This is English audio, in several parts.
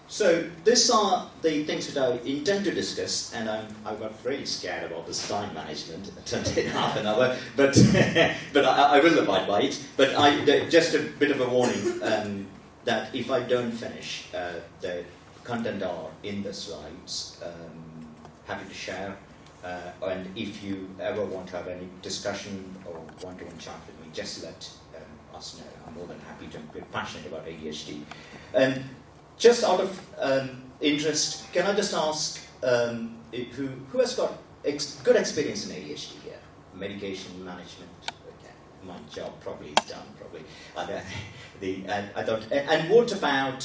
So these are the things that I intend to discuss, and I got very scared about this time management. It turned in half an hour, but but I will abide by it. But just a bit of a warning that if I don't finish, the content are in the slides. Happy to share, and if you ever want to have any discussion or one-to-one chat with me, just let us know. I'm more than happy to be passionate about ADHD. Just out of interest, can I just ask who has got good experience in ADHD here? Medication management. Okay, my job probably is done. Probably. I thought. And what about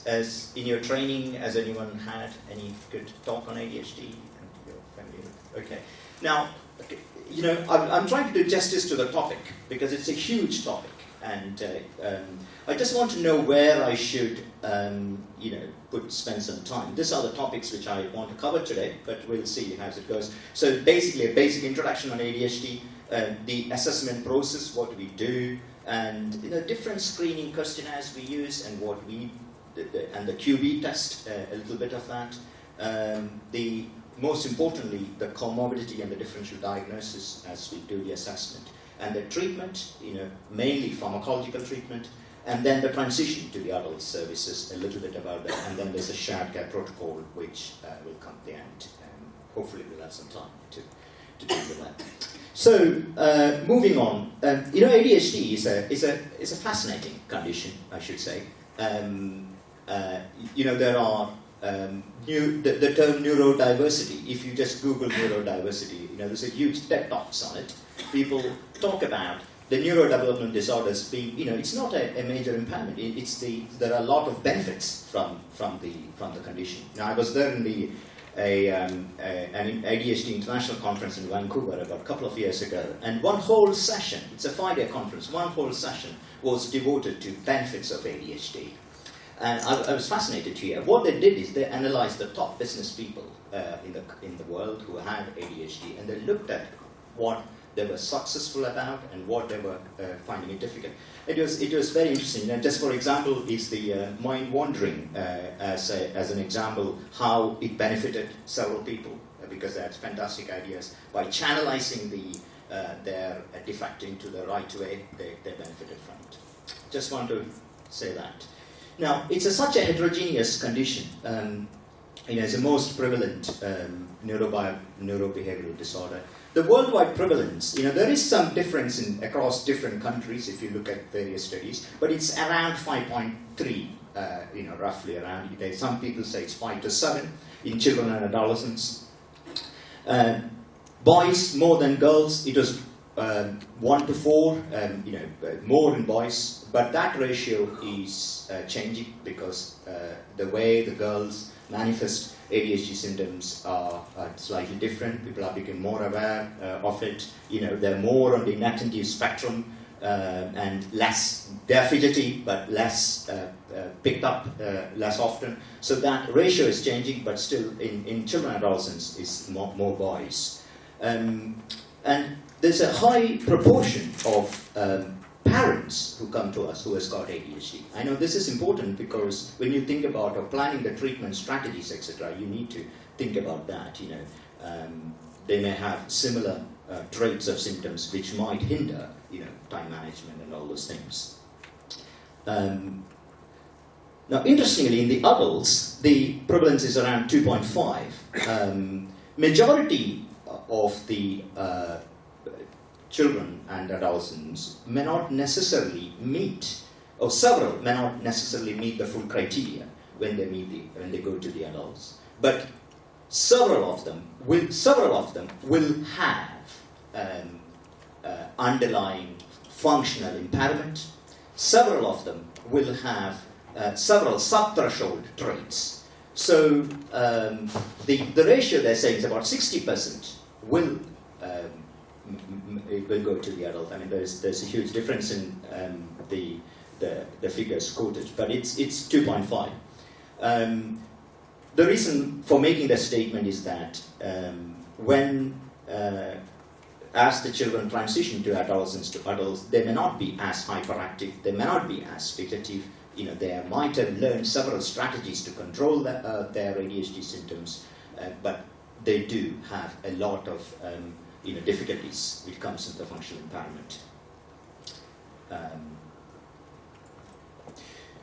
as in your training? Has anyone had any good talk on ADHD? And your family? Okay. Now, you know, I'm trying to do justice to the topic because it's a huge topic, and I just want to know where I should, you know, spend some time. These are the topics which I want to cover today, but we'll see how it goes. So basically, a basic introduction on ADHD, the assessment process, what we do, and you know, different screening questionnaires we use, and what we and the QB test, a little bit of that. Most importantly, the comorbidity and the differential diagnosis as we do the assessment, and the treatment, you know, mainly pharmacological treatment. And then the transition to the adult services, a little bit about that. And then there's a shared care protocol, which will come at the end. And hopefully we'll have some time to deal with that. So, moving on. You know, ADHD is a fascinating condition, I should say. You know, there are the term neurodiversity. If you just Google neurodiversity, you know, there's a huge TED Talks on it. People talk about the neurodevelopmental disorders being, you know, it's not a major impairment. There are a lot of benefits from the condition. Now, I was there in an ADHD international conference in Vancouver about a couple of years ago, and one whole session, it's a 5-day conference, one whole session was devoted to benefits of ADHD. And I was fascinated to hear. What they did is they analyzed the top business people in the world who had ADHD, and they looked at what they were successful about and what they were finding it difficult. It was very interesting. And just for example, is the mind wandering as an example how it benefited several people because they had fantastic ideas by channelizing their defect into the right way. They benefited from it. Just want to say that. Now, it's such a heterogeneous condition. You know, it's the most prevalent neurobehavioral disorder. The worldwide prevalence, you know, there is some difference across different countries if you look at various studies, but it's around 5.3, you know, roughly around. Some people say it's 5 to 7 in children and adolescents. Boys more than girls, it was 1 to 4, you know, more in boys, but that ratio is changing because the way the girls manifest ADHD symptoms are slightly different. People are becoming more aware of it. You know, they're more on the inattentive spectrum and less. They're fidgety, but less picked up less often. So that ratio is changing, but still in children and adolescents is more boys. And there's a high proportion of parents who come to us who has got ADHD. I know this is important because when you think about planning the treatment strategies, etc., you need to think about that. You know, they may have similar traits of symptoms which might hinder, you know, time management and all those things. Now, interestingly, in the adults, the prevalence is around 2.5. Majority of the children and adolescents may not necessarily meet, or several may not necessarily meet the full criteria when they go to the adults. But several of them will have underlying functional impairment. Several of them will have several subthreshold traits. So the ratio they're saying is about 60% will go to the adult. I mean, there's a huge difference in the figures quoted, but it's 2.5. The reason for making that statement is that when as the children transition to adolescence to adults, they may not be as hyperactive, they may not be as fidgety, they might have learned several strategies to control their ADHD symptoms, but they do have a lot of difficulties which comes with the functional impairment.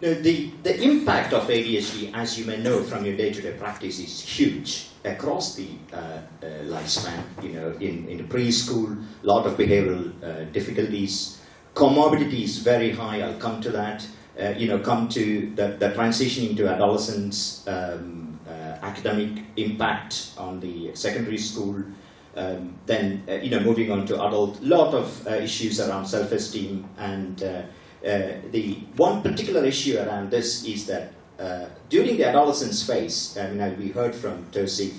The impact of ADHD, as you may know from your day-to-day practice, is huge across the lifespan. In the preschool, a lot of behavioral difficulties. Comorbidity is very high. I'll come to that. Come to the transition into adolescence, academic impact on the secondary school. Then moving on to adult, lot of issues around self-esteem, and the one particular issue around this is that during the adolescence phase, as we heard from Tosif,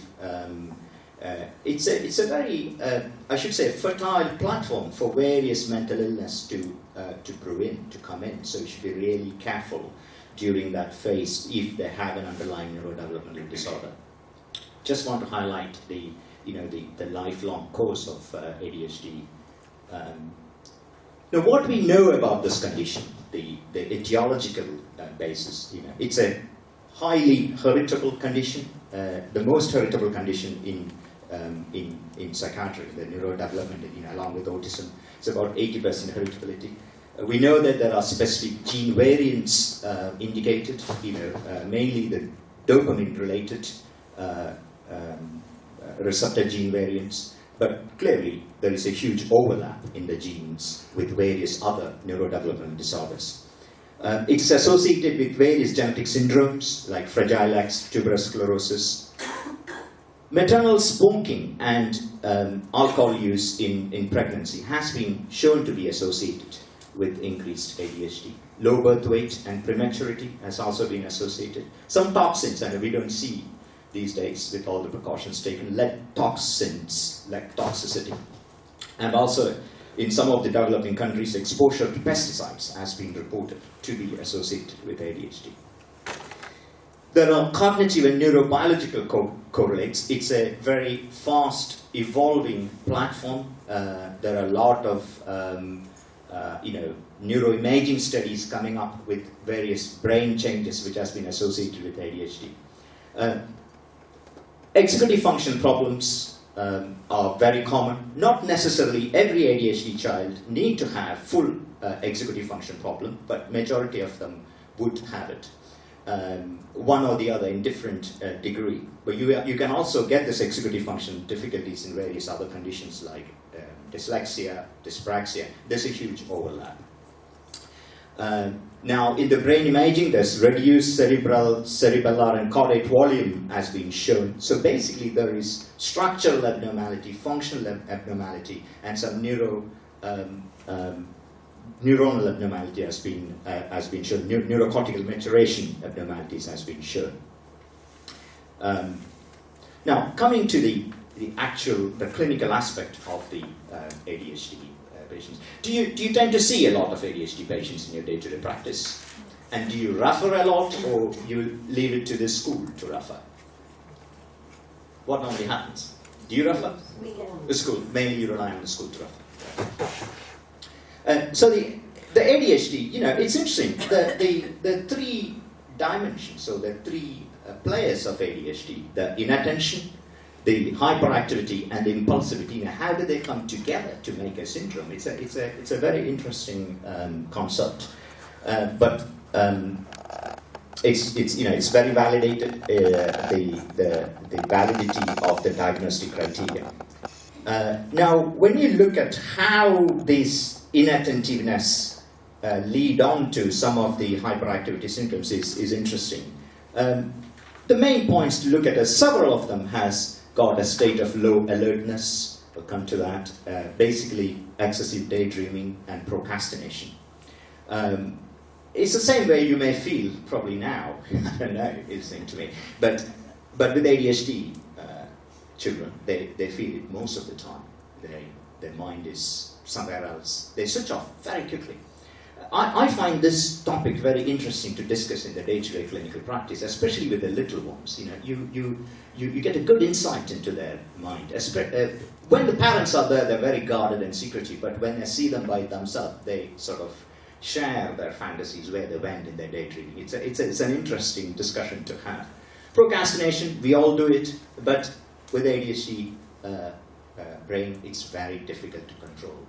it's a very, I should say, fertile platform for various mental illness to come in. So you should be really careful during that phase if they have an underlying neurodevelopmental disorder. Just want to highlight the lifelong course of ADHD. Now, what we know about this condition, the etiological basis, it's a highly heritable condition, the most heritable condition in psychiatry, the neurodevelopment, along with autism. It's about 80% heritability. We know that there are specific gene variants indicated, mainly the dopamine-related receptor gene variants. But clearly, there is a huge overlap in the genes with various other neurodevelopmental disorders. It's associated with various genetic syndromes like Fragile X, tuberous sclerosis. Maternal smoking and alcohol use in pregnancy has been shown to be associated with increased ADHD. Low birth weight and prematurity has also been associated. Some toxins, and we don't see these days with all the precautions taken, lead toxins, like toxicity. And also, in some of the developing countries, exposure to pesticides has been reported to be associated with ADHD. There are cognitive and neurobiological correlates. It's a very fast evolving platform. There are a lot of neuroimaging studies coming up with various brain changes which has been associated with ADHD. Executive function problems are very common. Not necessarily every ADHD child need to have full executive function problem, but majority of them would have it. One or the other in different degree. But you can also get this executive function difficulties in various other conditions like dyslexia, dyspraxia. There's a huge overlap. Now, in the brain imaging, there's reduced cerebellar and caudate volume has been shown. So basically, there is structural abnormality, functional abnormality, and some neuronal abnormality has been shown. Neurocortical maturation abnormalities has been shown. Now, coming to the clinical aspect of the ADHD patients. Do you tend to see a lot of ADHD patients in your day-to-day practice? And do you refer a lot, or you leave it to the school to refer? What normally happens? Do you refer? The school. Mainly you rely on the school to refer. So the ADHD, it's interesting. The three dimensions, or the three players of ADHD, the inattention, the hyperactivity, and the impulsivity. How do they come together to make a syndrome? It's a very interesting concept, but it's very validated. The validity of the diagnostic criteria. Now, when you look at how this inattentiveness lead on to some of the hyperactivity symptoms is interesting. The main points to look at, several of them has got a state of low alertness. We'll come to that. Basically, excessive daydreaming and procrastination. It's the same way you may feel probably now. I don't know, it's interesting to me. But with ADHD children, they feel it most of the time. Their mind is somewhere else. They switch off very quickly. I find this topic very interesting to discuss in the day-to-day clinical practice, especially with the little ones. You get a good insight into their mind. When the parents are there, they're very guarded and secretive, but when they see them by themselves, they sort of share their fantasies where they went in their daydreaming. It's an interesting discussion to have. Procrastination, we all do it, but with ADHD brain, it's very difficult to control.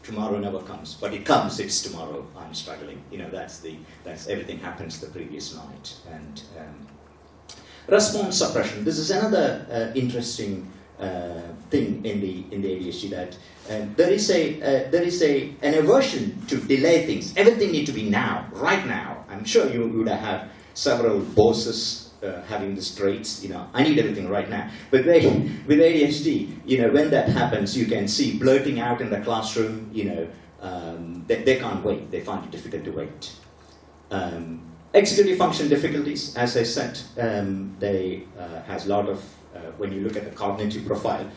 Tomorrow never comes, but it comes. It's tomorrow. I'm struggling. That's everything happens the previous night. And response suppression. This is another interesting thing in the ADHD, that there is an aversion to delay things. Everything needs to be now, right now. I'm sure you would have several bosses having this traits, I need everything right now. But with ADHD, when that happens, you can see blurting out in the classroom, they can't wait. They find it difficult to wait. Executive function difficulties, as I said, they has a lot of, when you look at the cognitive profile,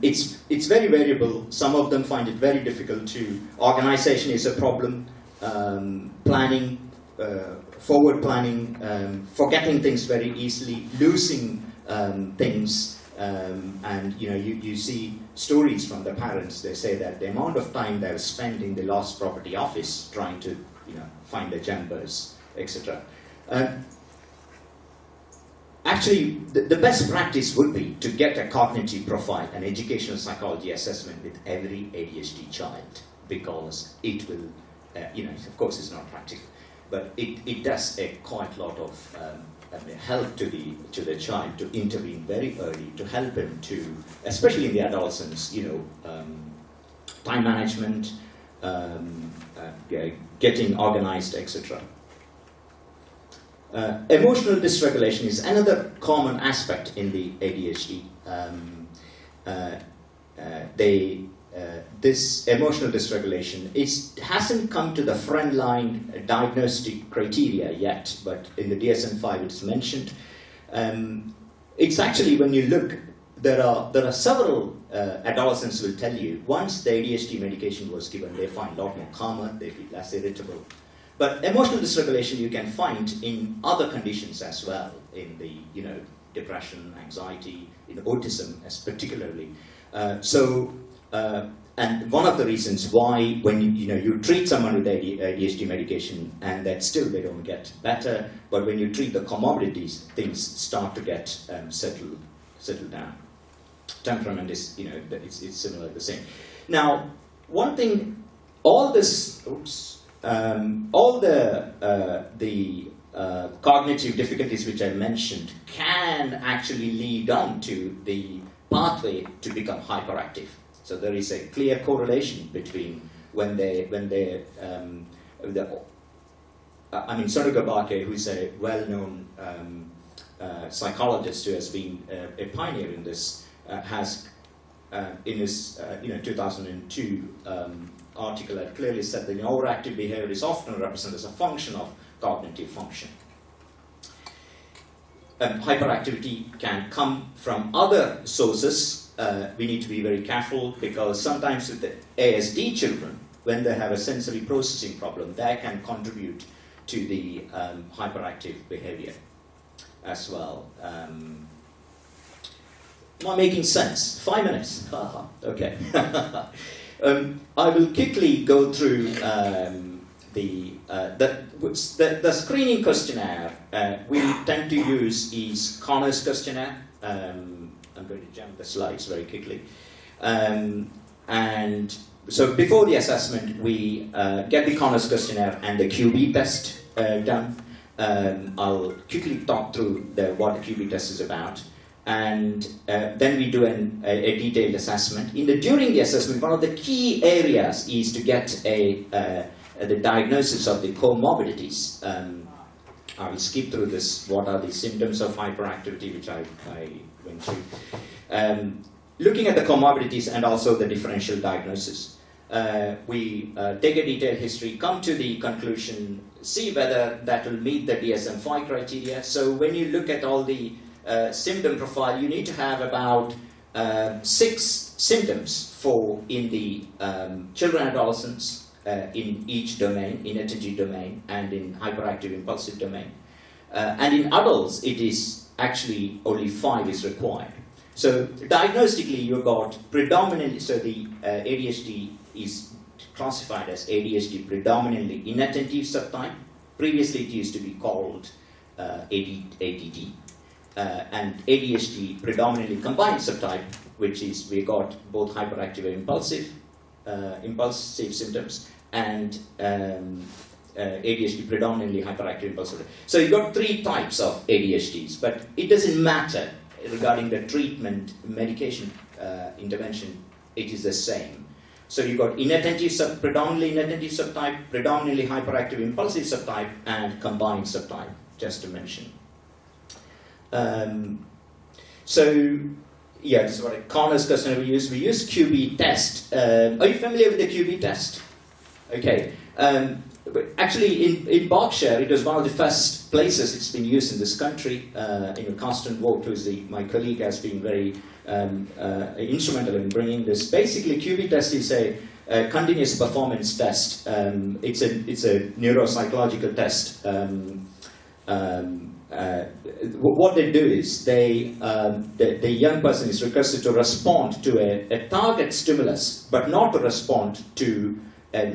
it's very variable. Some of them find it very difficult to, organization is a problem, planning, forward planning, forgetting things very easily, losing things, and you see stories from the parents. They say that the amount of time they've spent in the lost property office trying to find the jumpers, etc. Actually, the best practice would be to get a cognitive profile, an educational psychology assessment with every ADHD child, because it will, of course it's not practical, but it does quite a lot of help to the child to intervene very early, to help him to, especially in the adolescence, time management, getting organized, etc. Emotional dysregulation is another common aspect in the ADHD. This emotional dysregulation hasn't come to the frontline diagnostic criteria yet, but in the DSM-5 it's mentioned. It's actually, when you look, there are several adolescents will tell you, once the ADHD medication was given, they find a lot more calmer, they feel less irritable. But emotional dysregulation you can find in other conditions as well, in the depression, anxiety, in autism as particularly. And one of the reasons why, when you treat someone with ADHD medication and that still they don't get better, but when you treat the comorbidities, things start to get settled down. Temperament is it's similar, the same. Now, one thing, all the cognitive difficulties which I mentioned can actually lead on to the pathway to become hyperactive. So there is a clear correlation between Sonoga Barke, who is a well-known psychologist who has been a pioneer in this, has in his 2002 article had clearly said that overactive behavior is often represented as a function of cognitive function. Hyperactivity can come from other sources. We need to be very careful, because sometimes with the ASD children, when they have a sensory processing problem, that can contribute to the hyperactive behavior as well. Am I making sense? 5 minutes. Okay. I will quickly go through the screening questionnaire we tend to use is Connors questionnaire. I'm going to jump the slides very quickly. And so before the assessment, we get the Connors questionnaire and the QB test done. I'll quickly talk through what the QB test is about. And then we do a detailed assessment. During the assessment, one of the key areas is to get the diagnosis of the comorbidities. I will skip through this. What are the symptoms of hyperactivity, which I went through. Looking at the comorbidities and also the differential diagnosis. We take a detailed history, come to the conclusion, see whether that will meet the DSM-5 criteria. So when you look at all the symptom profile, you need to have about 6 symptoms in the children and adolescents in each domain, in ADHD domain and in hyperactive impulsive domain. And in adults, it is actually only 5 is required. So diagnostically, you got predominantly, so the ADHD is classified as ADHD predominantly inattentive subtype. Previously, it used to be called ADD. And ADHD predominantly combined subtype, which is we got both hyperactive and impulsive symptoms, and ADHD predominantly hyperactive impulsive. So you got 3 types of ADHDs, but it doesn't matter regarding the treatment, medication, intervention, it is the same. So you got inattentive, predominantly inattentive subtype, predominantly hyperactive impulsive subtype, and combined subtype, just to mention. So, yeah, this is what a Connors questionnaire we use. We use QB test. Are you familiar with the QB test? Okay. But actually, in Berkshire, it was one of the first places it's been used in this country. Carsten Vogt, who is my colleague, has been very instrumental in bringing this. Basically, QB test is a continuous performance test. It's a neuropsychological test. What they do is the young person is requested to respond to a target stimulus, but not to respond to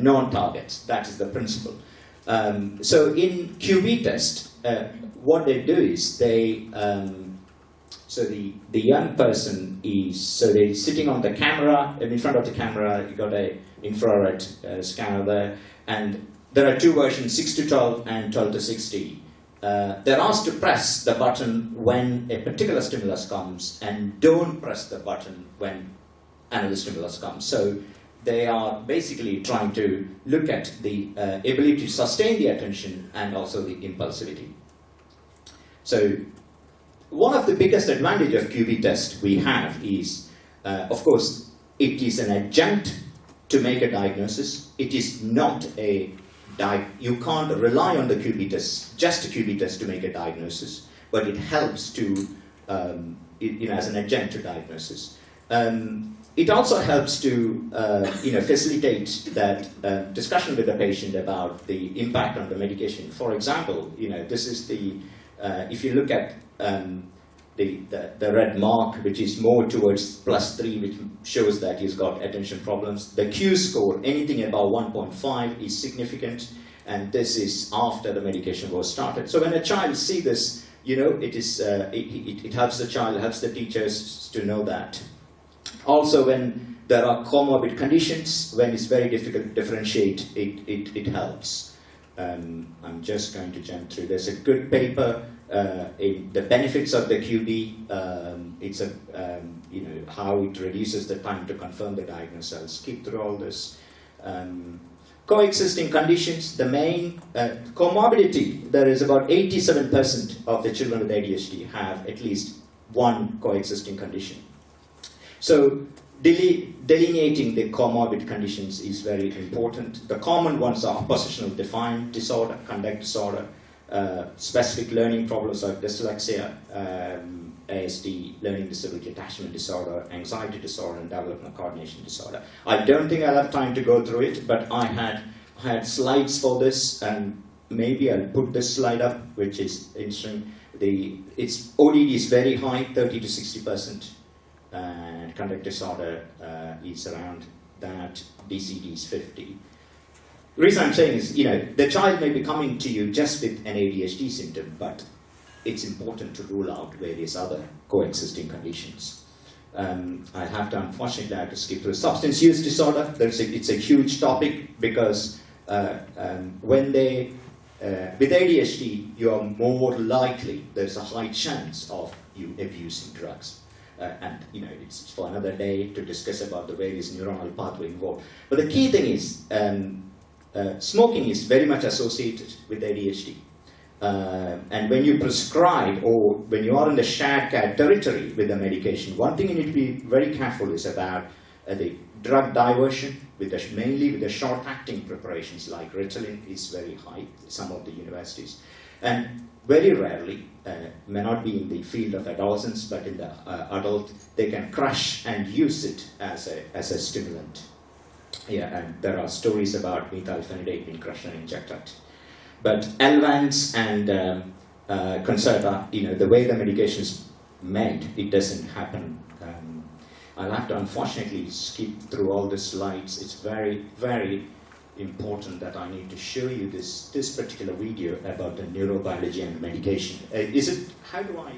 non-targets. That is the principle. So in QB test, what they do is so the young person is, so they're sitting on the camera, and in front of the camera you got a infrared scanner there, and there are 2 versions, 6 to 12 and 12 to 60. They're asked to press the button when a particular stimulus comes, and don't press the button when another stimulus comes. So they are basically trying to look at the ability to sustain the attention and also the impulsivity. So one of the biggest advantages of QB test we have is, of course, it is an adjunct to make a diagnosis. It is not you can't rely on the QB test, just a QB test to make a diagnosis, but it helps to, as an adjunct to diagnosis. It also helps to, facilitate that discussion with the patient about the impact on the medication. For example, this is if you look at the red mark, which is more towards +3, which shows that he's got attention problems. The Q score, anything above 1.5 is significant, and this is after the medication was started. So when a child sees this, it helps the child, helps the teachers to know that. Also, when there are comorbid conditions, when it's very difficult to differentiate, it helps. I'm just going to jump through. There's a good paper in the benefits of the QB. It's how it reduces the time to confirm the diagnosis. I'll skip through all this. Coexisting conditions, the main comorbidity, there is about 87% of the children with ADHD have at least one coexisting condition. So delineating the comorbid conditions is very important. The common ones are oppositional defiant disorder, conduct disorder, specific learning problems like dyslexia, ASD, learning disability attachment disorder, anxiety disorder, and developmental coordination disorder. I don't think I'll have time to go through it, but I had slides for this, and maybe I'll put this slide up, which is interesting. ODD is very high, 30 to 60%, and conduct disorder is around that. DCD is 50. The reason I'm saying is, the child may be coming to you just with an ADHD symptom, but it's important to rule out various other coexisting conditions. Unfortunately, I have to skip through substance use disorder. It's a huge topic because with ADHD, you are more likely, there's a high chance of you abusing drugs. And it's for another day to discuss about the various neuronal pathways involved. But the key thing is, smoking is very much associated with ADHD. And when you prescribe or when you are in the shared care territory with the medication, one thing you need to be very careful is about the drug diversion, mainly with the short-acting preparations like Ritalin is very high, some of the universities. And very rarely, may not be in the field of adolescents, but in the adult, they can crush and use it as a stimulant. Yeah, and there are stories about methylphenidate being crushed and injected. But Elvance and Concerta, the way the medication is made, it doesn't happen. I'll have to unfortunately skip through all the slides. It's very, very important that I need to show you this particular video about the neurobiology and medication. How do I...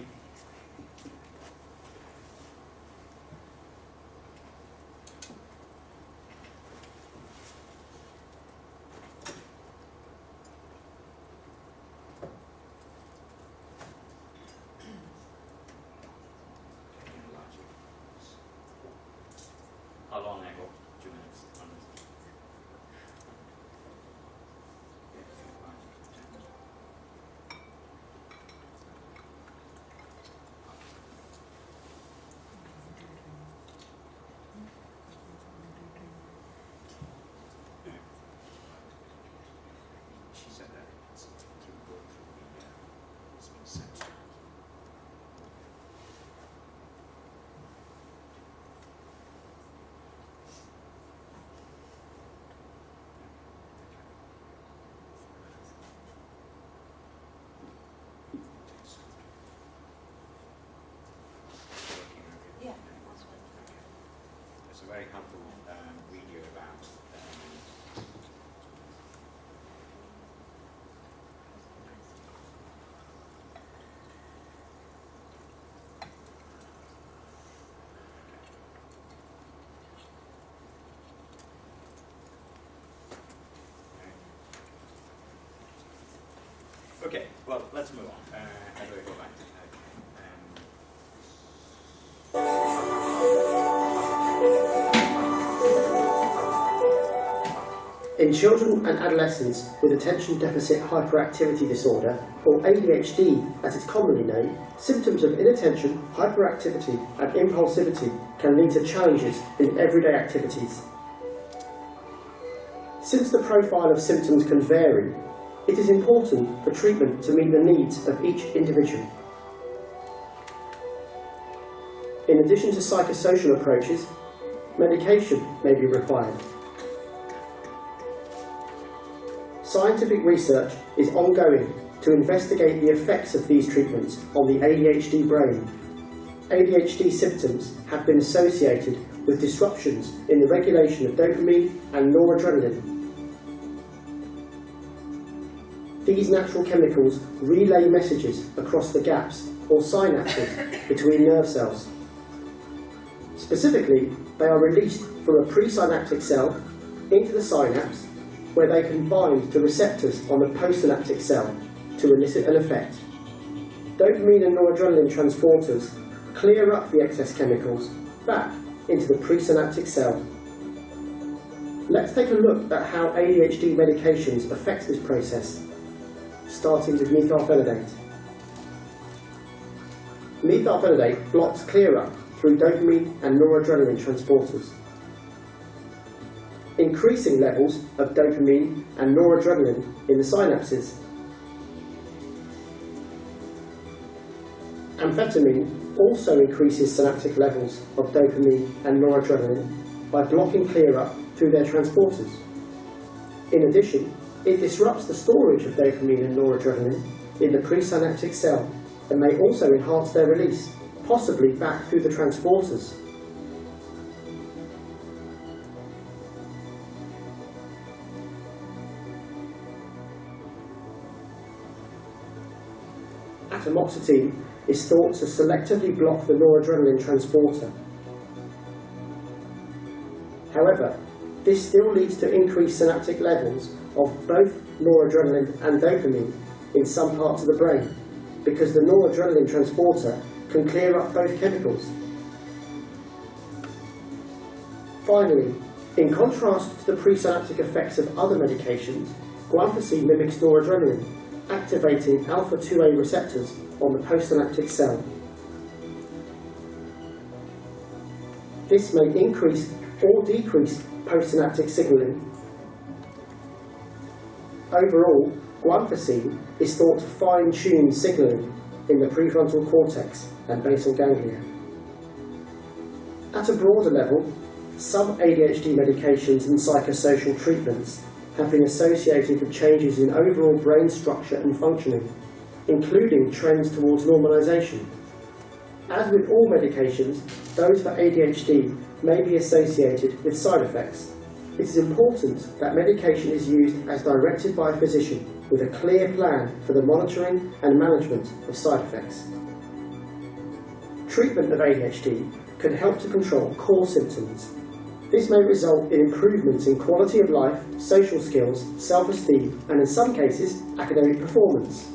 How long I go? 2 minutes. She said that it's to go through the section. It's a very helpful video about okay, well, let's move on. How do I go back to In children and adolescents with attention deficit hyperactivity disorder, or ADHD as it's commonly known, symptoms of inattention, hyperactivity and impulsivity can lead to challenges in everyday activities. Since the profile of symptoms can vary, it is important for treatment to meet the needs of each individual. In addition to psychosocial approaches, medication may be required. Scientific research is ongoing to investigate the effects of these treatments on the ADHD brain. ADHD symptoms have been associated with disruptions in the regulation of dopamine and noradrenaline. These natural chemicals relay messages across the gaps or synapses between nerve cells. Specifically, they are released from a presynaptic cell into the synapse, where they can bind to receptors on the postsynaptic cell to elicit an effect. Dopamine and noradrenaline transporters clear up the excess chemicals back into the presynaptic cell. Let's take a look at how ADHD medications affect this process, starting with methylphenidate. Methylphenidate blocks clear-up through dopamine and noradrenaline transporters. Increasing levels of dopamine and noradrenaline in the synapses. Amphetamine also increases synaptic levels of dopamine and noradrenaline by blocking clear-up through their transporters. In addition, it disrupts the storage of dopamine and noradrenaline in the presynaptic cell and may also enhance their release, possibly back through the transporters. Atomoxetine is thought to selectively block the noradrenaline transporter. However, this still leads to increased synaptic levels of both noradrenaline and dopamine in some parts of the brain, because the noradrenaline transporter can clear up both chemicals. Finally, in contrast to the presynaptic effects of other medications, guanfacine mimics noradrenaline, activating alpha-2A receptors on the postsynaptic cell. This may increase or decrease postsynaptic signaling. Overall, guanfacine is thought to fine-tune signaling in the prefrontal cortex and basal ganglia. At a broader level, some ADHD medications and psychosocial treatments have been associated with changes in overall brain structure and functioning, including trends towards normalization. As with all medications, those for ADHD may be associated with side effects. It is important that medication is used as directed by a physician with a clear plan for the monitoring and management of side effects. Treatment of ADHD can help to control core symptoms. This may result in improvements in quality of life, social skills, self-esteem, and in some cases, academic performance.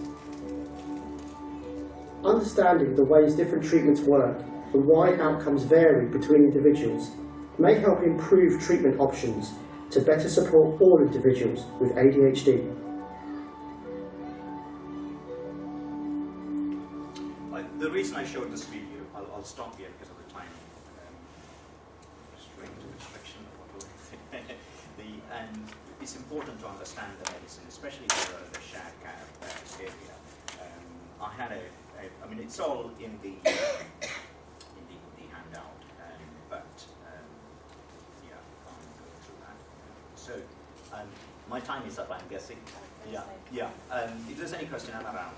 Understanding the ways different treatments work and why outcomes vary between individuals may help improve treatment options to better support all individuals with ADHD. The reason I showed this video, I'll stop here because of the time restriction or whatever. And it's important to understand the medicine, especially for the shared care area. I had I mean, it's all in the handout, but yeah, I'll go through that. So, my time is up, I'm guessing. Yeah. If there's any question, I'm around.